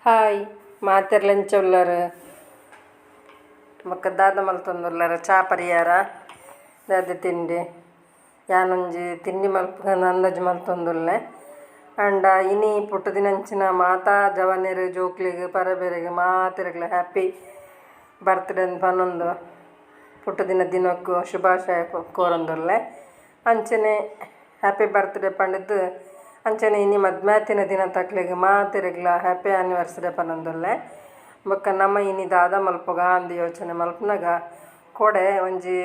Hi ಮಾತೆರ್ಲೆಂಚೊಲ್ಲರ ಬೊಕ್ಕ ದಾದ ಮಲ್ತೊಂದುಲ್ಲರ ಚಾ ಪರಿಯಾರ ದಾದ ತಿಂಡಿ ಯಾನೊಂಜಿ ತಿಂಡಿ ಮಲ್ಪುಗಂದು ಅಂದಾಜು ಮಲ್ತೊಂದುಲ್ಲೆ ಅಂಡ ಇನಿ ಪುಟ್ಟು ದಿನಂಚಿನ ಮಾತಾ ಜವನೆರು ಜೋಕ್ಲಿಗೆ ಪರಬೇರೆಗೆ ಮಾತೆರೆಗ್ಲ ಹ್ಯಾಪಿ ಬರ್ತ್ಡೇ ಅಂತ ಪನ್ನೊಂದು ಪುಟ್ಟು ದಿನಕ್ಕೂ ಶುಭಾಶಯ ಕೋರೊಂದುಲ್ಲೆ ಅಂಚನೆ ಹ್ಯಾಪಿ ಬರ್ತ್ಡೇ ಪಂಡಿದ್ದು ಅಂಚನೆ ಇನಿ ಮದ್ಮ್ಯಾತಿನ ದಿನ ತಕ್ಲೆಗ್ ಮಾತೆರೆಗ್ಲ ಹ್ಯಾಪಿ ಆ್ಯನಿವರ್ಸರಿ ಪನ್ನೊಂದುಲ್ಲೆ ಬೊಕ್ಕ ನಮ್ಮ ಇನಿ ದಾದ ಮಲ್ಪುಗ ಅಂದು ಯೋಚನೆ ಮಲ್ಪನಾಗ ಕೊಡೆ ಒಂಜಿ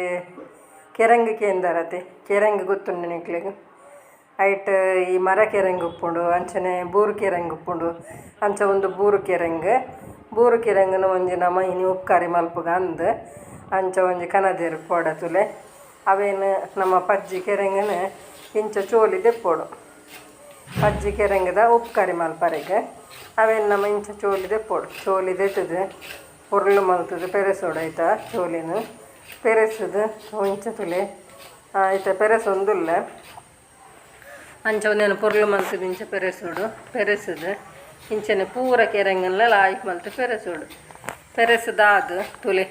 ಕೆರಂಗ್ ಕೇಂದರತೆ ಕೆರಂಗ್ ಗೊತ್ತುಂಡು ನಿಕ್ಲೆಗ್ ಐಟ್ ಈ ಮರ ಕೆರಂಗ್ ಉಪ್ಪುಂಡು ಅಂಚನೆ ಬೂರು ಕೆರಂಗ್ ಉಪ್ಪುಂಡು ಅಂಚ ಒಂದು ಬೂರು ಕೆರಂಗನ ಒಂಜಿ ನಮ್ಮ ಇನಿ ಉಪ್ಕಾರಿ ಮಲ್ಪುಗ ಅಂದು ಅಂಚ ಒಂಜಿ ಕನದೇರು ಪೋಡ ತುಲೆ ಅವೇನು ನಮ್ಮ ಪಜ್ಜಿ ಕೆರಂಗನ ಇಂಚ ಚೋಲಿ ದೆಪ್ಪೋಡು ಪಜ್ಜಿ ಕೆರಂಗದ ಉಪ್ಕಾರಿ ಮಲ್ಪರೆಗೆ ಅವೇನು ನಮ್ಮ ಇಂಚ ಚೋಲಿ ದೆಪ್ಪೋಡು ಚೋಲಿ ದೆತ್ತದು ಉರುಳು ಮಲ್ತದು ಪೆರೆಸೋಡು ಆಯ್ತಾ ಚೋಲಿನ ಪೆರೆಸದು ಇಂಚ ತುಲೆ ಆಯ್ತಾ ಪೆರೆಸೊಂದುಲ್ಲ ಅಂಚ ಒಂದೇನು ಪೊರ್ಲು ಮಲ್ತದು ಇಂಚ ಪೆರೆಸದು ಇಂಚನೆ ಪೂರ ಕೆರಂಗನ್ಲ ಲಾಯ್ಕ್ ಮಲ್ತು ಪೆರೆಸದಾದು ತುಲೆ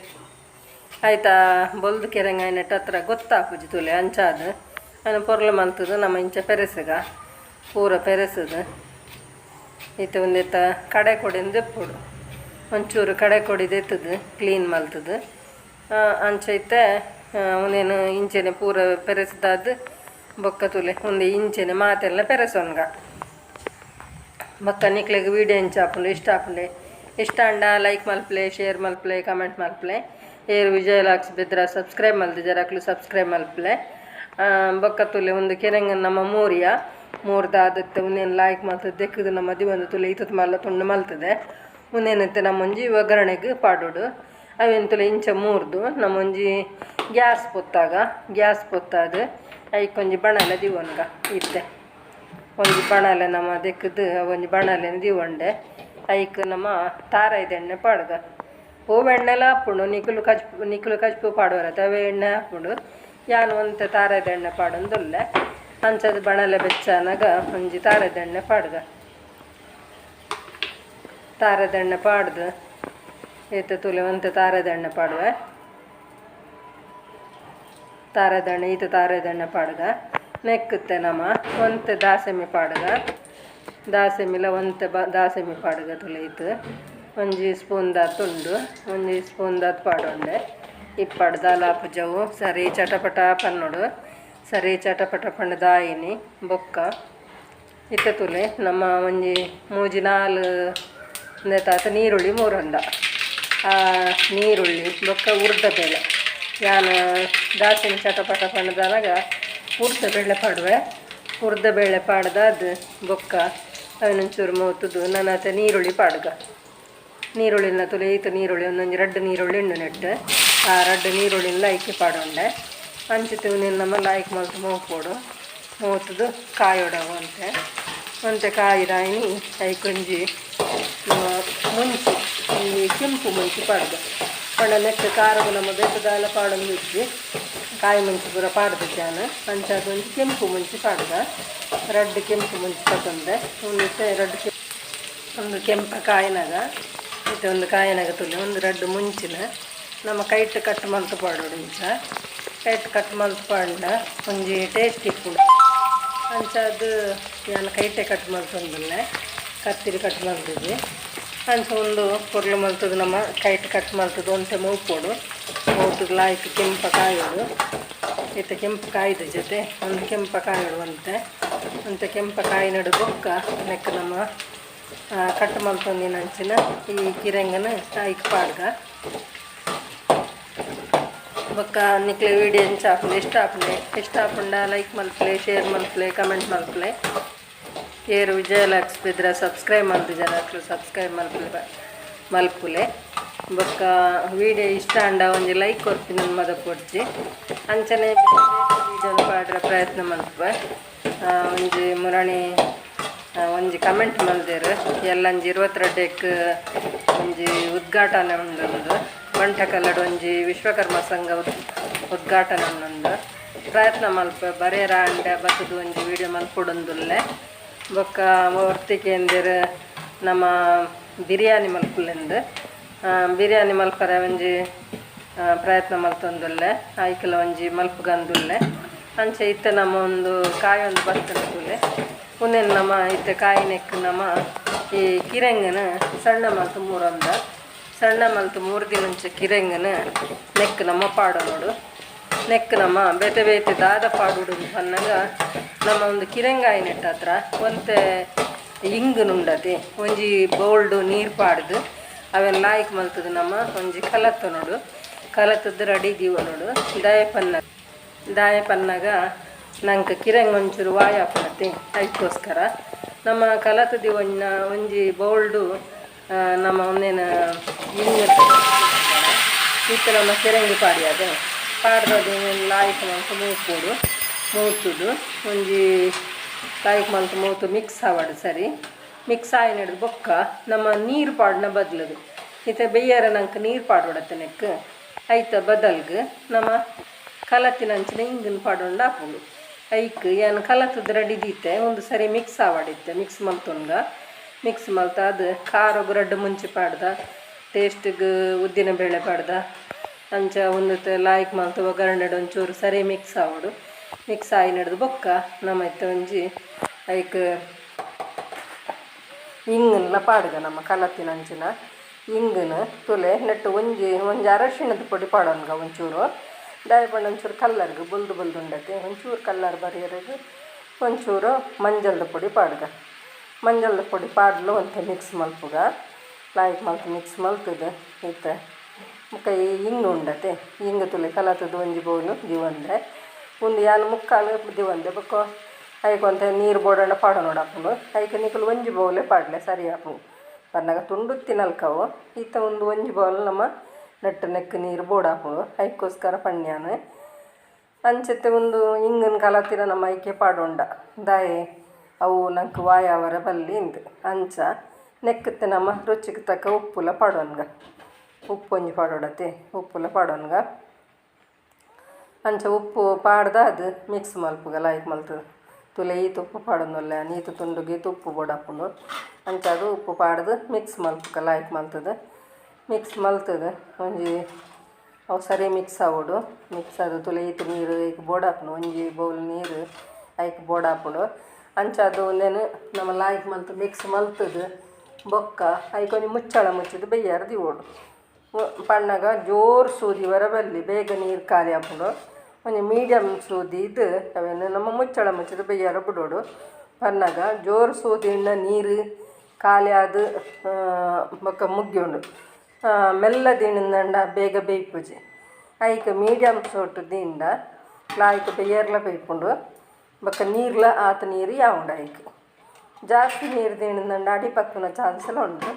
ಆಯ್ತಾ ಬೊಲ್ದು ಕೆರಂಗ ನೆಟ್ಟ ಹತ್ರ ಗೊತ್ತಾಪುಜಿ ತುಲೆ ಅಂಚಾದು ಅವನು ಪೊರ್ಲು ಮಲ್ತದು ನಮ್ಮ ಇಂಚ ಪೆರೆಸಗ ಪೂರ ಪೆರೆಸದು ಈತ ಒಂದೇತ ಕಡೆ ಕೊಡಿಂದು ದೆಪ್ಪುಡು ಒಂಚೂರು ಕಡೆ ಕೊಡಿದು ಎತ್ತದು ಕ್ಲೀನ್ ಮಲ್ತದು ಅಂಚೈತೆ ಒಂದೇನು ಇಂಚೆನೆ ಪೂರ ಪೆರೆಸದಾದು ಬೊಕ್ಕ ತುಲೆ ಒಂದು ಇಂಚೆನೆ ಮಾತೆಲ್ಲ ಪೆರೆಸೋನ್ಗ ಬೊಕ್ಕ ನಿಕ್ಲೆಗ್ ವೀಡಿಯೋ ಇಂಚ ಹಾಪುಂಡು ಇಷ್ಟ ಅಂಡ ಲೈಕ್ ಮಲ್ಪ್ಲೆ ಶೇರ್ ಮಲ್ಪ್ಲೆ ಕಮೆಂಟ್ ಮಲ್ಪ್ಲೆ ಏರು ವಿಜಯ ಲಾಕ್ಸ್ ಬೆದ್ರ ಸಬ್ಸ್ಕ್ರೈಬ್ ಮಲ್ತು ಜರಾಕ್ಲು ಸಬ್ಸ್ಕ್ರೈಬ್ ಮಲ್ಪ್ಲೆ ಬೊಕ್ಕ ತುಲೆ ಒಂದು ಕೆರೆಂಗ ನಮ್ಮ ಮೂರ್ದಾದತ್ತೆ ಉನ್ನೇನು ಲಾಯ್ಕ್ ಮಲ್ತದೆ ದೆಕ್ಕದು ನಮ್ಮ ದಿವಂದು ತುಲೆ ಈತತ್ ಮಲ್ಲ ತುಂಡು ಮಲ್ತದೆ ಉನ್ನೇನತ್ತೆ ನಮ್ಮೊಂಜಿ ಒಗ್ಗರಣೆಗೆ ಪಾಡೋಡು ಅವೇನು ತುಲೆ ಇಂಚ ಮೂರ್ದು ನಮ್ಮೊಂಜಿ ಗ್ಯಾಸ್ ಪೊತ್ತಾದು ಐಕೊಂಜಿ ಬಣಲೆ ದಿವನ್ಗ ಇತ್ತೆ ಒಂಜಿ ಬಣಲೆ ನಮ್ಮ ದೆಕ್ಕದು ಒಂಜಿ ಬಣಲೆನ ದಿವಂಡೆ ಐಕ್ ನಮ್ಮ ತಾರಾಯ್ದೆಣ್ಣೆ ಪಾಡ್ಗ ಓವ್ ಎಣ್ಣೆಲ ಹಾಪುಂಡು ನಿಕ್ಕುಲು ಕಜ್ಪು ಪಾಡೋರತ್ತೆ ಅವೇ ಎಣ್ಣೆ ಹಾಪುಂಡು ಯಾನು ಒಂತೆ ತಾರಾಯ್ದೆಣ್ಣೆ ಪಾಡೊಂದುಲ್ಲೆ ಅಂಚದು ಬಣಲೆ ಬೆಚ್ಚನಾಗ ಒಂಜಿ ತಾರಾಯ್ದೆಣ್ಣೆ ಪಾಡ್ದು ಏತ ತುಲೆ ಒಂತೆ ತಾರಾಯ್ದೆಣ್ಣೆ ಪಾಡುವೆ ತಾರಾಯ್ದೆಣ್ಣೆ ಪಾಡ್ಗ ನೆಕ್ಕುತ್ತೆ ನಮ್ಮ ಒಂತೆ ದಾಸೆಮಿ ಪಾಡ್ಗ ದಾಸೆಮಿಲ ಒಂತೆ ದಾಸೆಮಿ ಪಾಡ್ಗ ತುಲೆ ಇತ್ತು ಒಂಜಿ ಸ್ಪೂನ್ ದಾತುಂಡು ಒಂಜಿ ಸ್ಪೂನ್ ದಾತ್ ಪಾಡೊಂಡೆ ಇಪ್ಪಡು ದಾಲಾಪು ಜವು ಸರಿ ಚಟಪಟ ಪನ್ನೋಡು ಸರಿ ಚಟಪಟ ಪಂಡು ದಾಯಿನಿ ಬೊಕ್ಕ ಇತ್ತ ತುಲೆ ನಮ್ಮ ಒಂಜಿ ಮೂಜಿ ನಾಲ್ ನೆತಾತ ನೀರುಳ್ಳಿ ಮೂರಂಡ ಆ ನೀರುಳ್ಳಿ ಬೊಕ್ಕ ಉರ್ದಬೇಳೆ ಯಾನು ದಾಸಿನ ಚಟಪಟ ಪಂಡದಾಗ ಉರ್ದಬೇಳೆ ಪಾಡ್ದಾದ ಬೊಕ್ಕ ಅವನೊಂಚೂರು ಮೂತದು ನನ್ನತ ನೀರುಳ್ಳಿ ಪಾಡ್ಗ ನೀರುಳ್ಳಿನ ತುಲೆ ಈತ ನೀರುಳ್ಳಿ ಒಂದೊಂದು ರಡ್ಡು ನೀರುಳ್ಳಿ ಉಂಡು ನೆಟ್ಟು ಆ ರಡ್ಡು ನೀರುಳ್ಳಿನ ಲೈಕ್ ಪಾಡೊಂಡೆ ಅಂಚಿತು ನಮ್ಮ ಲಾಯ್ಕ್ ಮಲ್ತು ಮೂಪೋಡು ಮೂತದು ಕಾಯೋಡವು ಅಂತೆ ಕಾಯಿದಾಯಿನಿ ಐಕೊಂಜಿ ಮುಂಚಿ ಈ ಕೆಂಪು ಮುಂಚಿ ಪಾಡ್ದ ಪಂಡ ನೆಟ್ಟು ಖಾರವು ನಮ್ಮ ಬೆಟ್ಟದಾಲ ಪಾಡೊಂದು ಇದ್ದು ಕಾಯಿ ಮುಂಚಿ ಪೂರ ಪಾಡ್ದಿದ್ದಾನು ಅಂಚದೊಂದು ಕೆಂಪು ಮುಂಚಿ ಪಾಡ್ದ ರಡ್ಡು ಕೆಂಪು ಮುಂಚಿ ತಗೊಂಡೆ ಒಂದು ಕೆಂಪ ಕಾಯಿನಾಗ ಮತ್ತು ಒಂದು ಕಾಯಿನಾಗ ತುಲೆ ಒಂದು ರಡ್ಡು ಮುಂಚಿನ ನಮ್ಮ ಕೈಟ್ ಕಟ್ ಮಲ್ತು ಪಾಡೋಡು ಇಂಚ ಕೈಟ್ ಕಟ್ ಮಲ್ತು ಪಾಂಡ ಒಂಜಿ ಟೇಸ್ಟ್ ಇಪ್ಪುಂಡು ಅಂಚದು ನಾನು ಕೈಟೆ ಕಟ್ ಮಲ್ತೊಂದುಲ್ಲೆ ಕತ್ತಿರಿ ಕಟ್ ಮಲ್ತದೆ ಅಂಚ ಒಂದು ಪೊರ್ಲು ಮಲ್ತದು ನಮ್ಮ ಕೈಟ್ ಕಟ್ ಮಲ್ತದು ಒಂತೆ ಮೂಪೋಡು ಮೂತದು ಲಾಯ್ಕ್ ಕೆಂಪ ಕಾಯೋಡು ಈತ ಕೆಂಪು ಕಾಯ್ದ ಜೊತೆ ಒಂದು ಕೆಂಪ ಕಾಯೋಡು ಅಂತೆ ಕೆಂಪ ಕಾಯಿ ನಡು ಬೊಕ್ಕ ನೆಕ್ಕ ನಮ್ಮ ಕಟ್ ಮಲ್ತೊಂದಿನ ಅಂಚಿನ ಈ ಕಿರಂಗನ ಐಕ್ ಪಾಡ್ಗ ಬೊಕ್ಕ ನಿಕ್ಲೆ ವೀಡಿಯೋ ಇಂಚ ಹಾಪುಂಡು ಇಷ್ಟ ಹಾಪುಂಡ ಲೈಕ್ ಮಲ್ಪ್ಲೆ ಶೇರ್ ಮಲ್ಪ್ಲೆ ಕಮೆಂಟ್ ಮಲ್ಪ್ಲೆ ಏರು ವಿಜಯ ಲಾಕ್ಸ್ ಬೆದ್ರ ಸಬ್ಸ್ಕ್ರೈಬ್ ಮಲ್ತು ಜರಾಕ್ಲು ಸಬ್ಸ್ಕ್ರೈಬ್ ಮಲ್ಪುಲೆ ಬೊಕ್ಕ ವೀಡಿಯೋ ಇಷ್ಟ ಅಂಡ ಒಂಜಿ ಲೈಕ್ ಕೊರ್ಪಿನ ಮದ ಕೊಡ್ಜಿ ಅಂಚನೆ ವೀಡಿಯೋನ ಪಾಡ್ರೆ ಪ್ರಯತ್ನ ಮಲ್ಪೆ ಒಂಜಿ ಮುರಣಿ ಒಂಜಿ ಕಮೆಂಟ್ ಮಲ್ದೇರು ಎಲ್ಲಂಜಿ 22ಕ್ಕೆ ಒಂಜಿ ಉದ್ಘಾಟನೆ ಉಂಡೊಂದು ಬಂಟಕಲ್ಲಡು ಒಂಜಿ ವಿಶ್ವಕರ್ಮ ಸಂಘ ಉದ್ಘಾಟನೆ ಉಂಡೊಂದು ಪ್ರಯತ್ನ ಮಲ್ಪೆ ಬರೆಯರ ಅಂಡೆ ಬತ್ತದು ಒಂಜಿ ವೀಡಿಯೋ ಮಲ್ಪೊಡೊಂದುಲ್ಲೆ ಬೊಕ್ಕ ಒರ್ತಿಕೆ ಎಂದೆರ್ ನಮ್ಮ ಬಿರಿಯಾನಿ ಮಲ್ಪುಲೆಂದು ಬಿರಿಯಾನಿ ಮಲ್ಪರೆ ಒಂಜಿ ಪ್ರಯತ್ನ ಮಲ್ತೊಂದುಲ್ಲೆ ಆಯ್ಕೆಲ ಒಂಜಿ ಮಲ್ಪುಗಂದುಲ್ಲೆ ಅಂಚೆ ಇತ್ತೆ ನಮ್ಮ ಒಂದು ಕಾಯಿ ಒಂದು ಬರ್ತದೆ ಉನ್ನೆನ್ ನಮ್ಮ ಇತ್ತೆ ಕಾಯಿ ನೆಕ್ ನಮ್ಮ ಈ ಕಿರೆಂಗನ ಸಣ್ಣ ಮಲ್ತು ಮೂರೊಂದ ಸಣ್ಣ ಮಲ್ತು 3 ದಿನಂಚೆ ಕಿರೆಂಗನ ನೆಕ್ ನಮ್ಮ ಪಾಡು ನೋಡು ನೆಕ್ ನಮ್ಮ ಬೇತೆ ಬೇತೆ ದಾದ ಪಾಡುಡು ಅನ್ನಗ ನಮ್ಮ ಒಂದು ಕಿರೆಂಗಾಯಿ ನೆಟ್ಟ ಹತ್ರ ಒಂತೆ ಇಂಗುನುಂಡತೆ ಒಂಜಿ ಬೌಲ್ಡು ನೀರು ಪಾಡ್ದು ಅವೆಲ್ಲ ಲಾಯ್ಕ್ ಮಲ್ತದು ನಮ್ಮ ಒಂಜಿ ಕಲತ್ತು ನೋಡು ಕಲತ್ತದ್ದು ರೆಡಿ ದೀವ ನೋಡು ದಾಯ ಪನ್ನಾಗ ನಂಗೆ ಕಿರಂಗ್ ಒಂಚೂರು ವಾಯ ಹಾಕೊಳತ್ತೆ ಅದಕ್ಕೋಸ್ಕರ ನಮ್ಮ ಕಲತದಿ ಒಂಜಿ ಬೌಲ್ಡು ನಮ್ಮ ಒಂದೇನು ಇಂಗು ಇತ್ತು ನಮ್ಮ ಕಿರಂಗಿ ಪಾಡ್ಯದೆ ಪಾಡ್ದು ಲಾಯ್ಕ್ ಮಲ್ತು ಮೂಪೋಡು ಮೂತುದು ಒಂಜಿ ಲಾಯ್ಕ್ ಮಲ್ತು ಮೂತು ಮಿಕ್ಸ್ ಆವಾಡು ಸರಿ ಮಿಕ್ಸ್ ಆಯಿ ನಡೆದು ಬೊಕ್ಕ ನಮ್ಮ ನೀರು ಪಾಡ್ನ ಬದಲದು ಇತ್ತೆ ಬೆಯ್ಯರ ನಂಗೆ ನೀರು ಪಾಡೋಡತ್ತೆ ನೆಕ್ ಐತ ಬದಲ್ಗೆ ನಮ್ಮ ಕಲತ್ತಿನ ಅಂಚಿನ ಹಿಂಗಿನ ಪಾಡೊಂಡು ಹಾಕೊಂಡು ಐಕ್ ಏನು ಕಲತ್ತದ ರೆಡಿ ದೀತೆ ಒಂದು ಸರಿ ಮಿಕ್ಸ್ ಆವಾಡಿತ್ತೆ ಮಿಕ್ಸ್ ಮಲ್ತೊಂಗ ಮಿಕ್ಸ್ ಮಲ್ತ ಅದು ಖಾರಗು ರಡ್ಡು ಮುಂಚೆ ಪಾಡ್ದ ಟೇಸ್ಟಿಗೆ ಉದ್ದಿನ ಬೇಳೆ ಪಾಡ್ದ ಅಂಚ ಒಂದು ಲಾಯ್ಕ್ ಮಲ್ತು ಒಗ್ಗರಣೆ ಒಂಚೂರು ಸರಿ ಮಿಕ್ಸ್ ಆವಡು ಮಿಕ್ಸ್ ಆಗಿ ನಡೆದು ಬೊಕ್ಕ ನಮ್ಮ ಇತ್ತ ಒಂಜಿ ಐಕ್ ಇಂಗನ್ಲ ಪಾಡ್ಗ ನಮ್ಮ ಕಲತ್ತಿನ ಅಂಚಿನ ಇಂಗನ ತುಲೆ ನೆಟ್ಟು ಒಂಜಿ ಅರಶಿಣದ ಪುಡಿ ಪಾಡೋನ್ಗ ಒಂಚೂರು ದಾಯಪಂಡ ಒಂಚೂರು ಕಲ್ಲರ್ಗೆ ಬುಲ್ದು ಉಂಡತೆ ಒಂಚೂರು ಕಲ್ಲರ್ ಬರಿಯರಿಗೆ ಒಂಚೂರು ಮಂಜಲ್ದ ಪುಡಿ ಪಾಡ್ಗ ಮಂಜಲ್ದ ಪುಡಿ ಪಾಡ್ಲು ಅಂತ ಮಿಕ್ಸ್ ಮಲ್ಪುಗ ಲಾಯ್ಕ್ ಮಲ್ತು ಮಿಕ್ಸ್ ಮಲ್ತದು ಇತ್ತೆ ಮುಕ್ಕ ಈ ಇಂಗು ಉಂಡತೆ ಇಂಗು ತುಲೆ ಕಲತದು ಒಂಜಿ ಬೌಲು ದಿವಂದೆ ಒಂದು ಯಾನು ಮುಕ್ಕಾಲು ದಿವಂದೆ ಬೊಕ್ಕ ಐಕೊಂತ ನೀರು ಬೋಡಣ್ಣ ಪಾಡ ನೋಡಾಪುಂಡು ಐಕೆ ನಿಕಲು ಒಂಜಿ ಬೌಲೆ ಪಾಡ್ಲೆ ಸರಿ ಆಪು ಪನ್ನಾಗ ತುಂಡು ತಿನ್ನಲ್ಕವು ಈತ ಒಂದು ಒಂಜಿ ಬೌಲ್ ನಮ್ಮ ನೆಟ್ಟು ನೆಕ್ ನೀರು ಬೋಡಾಪುಂಡು ಐಕೋಸ್ಕರ ಪಣ್ಯಾನು ಅಂಚೆತ್ತೆ ಒಂದು ಇಂಗನ ಕಲತಿನ ನಮ್ಮ ಐಕೆ ಪಾಡೊಂಡ ದಾಯೆ ಅವು ನಂಗೆ ವಾಯಾವರ ಬಲ್ಲಿ ಇಂದು ಅಂಚ ನೆಕ್ಕತ್ತೆ ನಮ್ಮ ರುಚಿಗೆ ತಕ್ಕ ಉಪ್ಪುಲ ಪಾಡೋನ್ಗ ಉಪ್ಪು ಒಂಜಿ ಪಾಡೋಡತೆ ಉಪ್ಪುಲ ಪಾಡೋನ್ಗ ಅಂಚ ಉಪ್ಪು ಪಾಡ್ದ ಅದು ಮಿಕ್ಸ್ ಮಲ್ಪುಗ ಲಾಯ್ಕ್ ಮಲ್ತದು ತುಲೆ ಈತು ಉಪ್ಪು ಪಾಡೋನಲ್ಲ ನೀತು ತುಂಡುಗೆ ಉಪ್ಪು ಬೋಡಾಪುಂಡು ಅಂಚ ಅದು ಉಪ್ಪು ಪಾಡ್ದು ಮಿಕ್ಸ್ ಮಲ್ಪುಗ ಲಾಯ್ಕ್ ಮಲ್ತದು ಮಿಕ್ಸ್ ಮಲ್ತದು ಒಂಜಿ ಅವು ಸರಿ ಮಿಕ್ಸ್ ಆವೋಡು ಮಿಕ್ಸ್ ಆದ ತುಲೆ ಈತು ನೀರು ಐಕ್ ಬೋಡಾಪುಂಡು ಒಂಜಿ ಬೌಲ್ ನೀರು ಐಕ್ ಬೋಡಾಪುಂಡು ಅಂಚ ಅದು ಒಂದೇನು ನಮ್ಮ ಲಾಯ್ಕ್ ಮಲ್ತು ಮಿಕ್ಸ್ ಮಲ್ತದು ಬೊಕ್ಕ ಐಕೊಂಜಿ ಮುಚ್ಚಳ ಮುಚ್ಚಿದ್ದು ಬೆಯ್ಯಾರ ದಿವೋಡು ಪಣ್ಣಾಗ ಜೋರು ಸೂದಿ ವರ ಬಲ್ಲಿ ಬೇಗ ನೀರು ಖಾಲಿ ಹಾಕೊಂಡು ಒಂಜಿ ಮೀಡಿಯಮ್ ಸೂದಿ ಇದು ಅವೇನು ನಮ್ಮ ಮುಚ್ಚಳ ಮುಚ್ಚಿದ ಬೆಯ್ಯಾರ ಬಿಡೋಡು ಪನ್ನಾಗ ಜೋರು ಸೂದಿಯಿಂದ ನೀರು ಖಾಲಿ ಆದ ಬೊಕ್ಕ ಮುಗ್ಗಿಯೋಡು ಮೆಲ್ಲ ದಿನದಂಡ ಬೇಗ ಬೇಯ್ಪುಜಿ ಐಕ ಮೀಡಿಯಮ್ ಸೋಟದಿಂದ ಲಾಯ್ಕ ಬೆಯ್ಯರ್ಲ ಬೇಯ್ಪುಂಡು ಬೊಕ್ಕ ನೀರ್ಲ ಆತ ನೀರು ಯಾವುಂಡು ಐಕ್ ಜಾಸ್ತಿ ನೀರು ದಿನದಂಡ ಅಡಿ ಪಕ್ಕನ ಚಾನ್ಸೆಲ್ಲ ಉಂಟು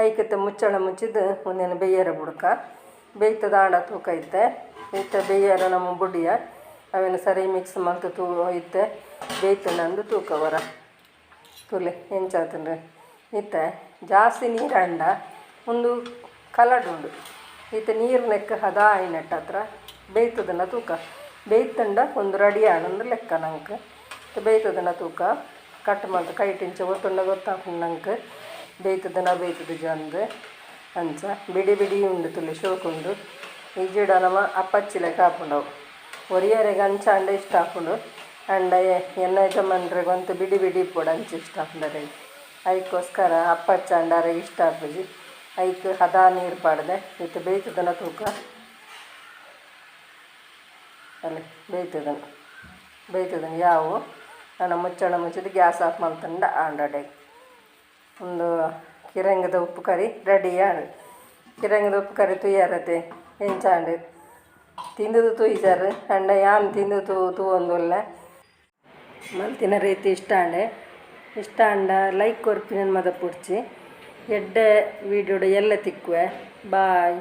ಐಕತ್ತೆ ಮುಚ್ಚಳ ಮುಚ್ಚಿದ್ದು ಒಂದೇನು ಬೆಯ್ಯರ ಬುಡಕ ಬೇಯ್ತದ ಆಡ ತೂಕ ಐತೆ ಇತ್ತೆ ಬೆಯ್ಯರ ನಮ್ಮ ಬುಡಿಯ ಅವೇನು ಸರಿ ಮಿಕ್ಸ್ ಮಲ್ತು ಇತ್ತೆ ಬೇಯ್ತನಂದು ತೂಕ ವರ ತುಲೆ ಎಂಚಾತಂದ್ರೆ ಇತ್ತೆ ಜಾಸ್ತಿ ನೀರು ಅಂಡ ಒಂದು ಕಲಡುಂಡು ಇತ್ತೆ ನೀರು ನೆಕ್ಕ ಹದ ಆಯ್ನಟ್ಟ ಹತ್ರ ಬೇಯ್ತದನ್ನ ತೂಕ ಬೇಯ್ತಂಡ ಒಂದು ರೆಡಿ ಆಡಂದ್ರೆ ಲೆಕ್ಕ ನಂಗೆ ಬೇಯ್ತದನ್ನ ತೂಕ ಕಟ್ ಮಾಡ್ದು ಕೈ ಟಿಂಚ ಒತ್ತುಂಡ ಗೊತ್ತಾಪುಂಡು ನಂಗೆ ಬೇಯ್ತದ ಜಂದು ಅಂಚ ಬಿಡಿ ಬಿಡಿ ಉಂಡು ತುಳಿ ಶೋಕುಂಡು ಈ ಜಿಡ ನಮ್ಮ ಅಪ್ಪಚ್ಚಿಲೆ ಕಾಪುಂಡವು ಒರಿಯರೆಗೆ ಅಂಚ ಅಂಡ ಇಷ್ಟ ಹಾಕೊಂಡು ಅಂಡ ಎನ್ನ ಯಜಮಾನ್ರಿಗೆ ಒಂದು ಬಿಡಿ ಬಿಡಿ ಇಪ್ಪುಡು ಅಂಚ ಇಷ್ಟ ಹಾಕೊಂಡರೆ ಅದಕ್ಕೋಸ್ಕರ ಅಪ್ಪಚ್ಚ ಅಂಡಾರಿಗೆ ಇಷ್ಟ ಹಾಕುಜಿ ಅದಕ್ಕೆ ಹದ ನೀರು ಪಾಡ್ದೆ ಇತ್ತು ಬೇಯ್ತದನ ತೂಕ ಅಲ್ಲಿ ಬೇಯ್ತದನ ಯಾವು ನಾನು ಮುಚ್ಚಳ ಮುಚ್ಚಿದ್ದು ಗ್ಯಾಸ್ ಆಫ್ ಮಾಡ್ತಂಡ ಆಂಡಡೆ ಒಂದು ಕಿರಂಗದ ಉಪ್ಪು ಕರಿ ರೆಡಿ ಆಡು ಕಿರಂಗದ ಉಪ್ಪು ಕರಿ ತುಯ್ಯಾರತೆ ಎಂಚಾಂಡು ತಿಂದು ತುಯ್ಸಾರು ಅಂಡ ಯಾನು ತಿಂದು ತೂವೊಂದುಲ್ಲ ಮಲ್ತಿನ ರೀತಿ ಇಷ್ಟ ಅಂಡ ಲೈಕ್ ಕೊರ್ಪಿನ ಮದ ಪುಡ್ಚಿ ಎಡ್ಡೆ ವೀಡಿಯೋಡು ಎಲ್ಲ ತಿಕ್ಕುವೆ ಬಾಯ್.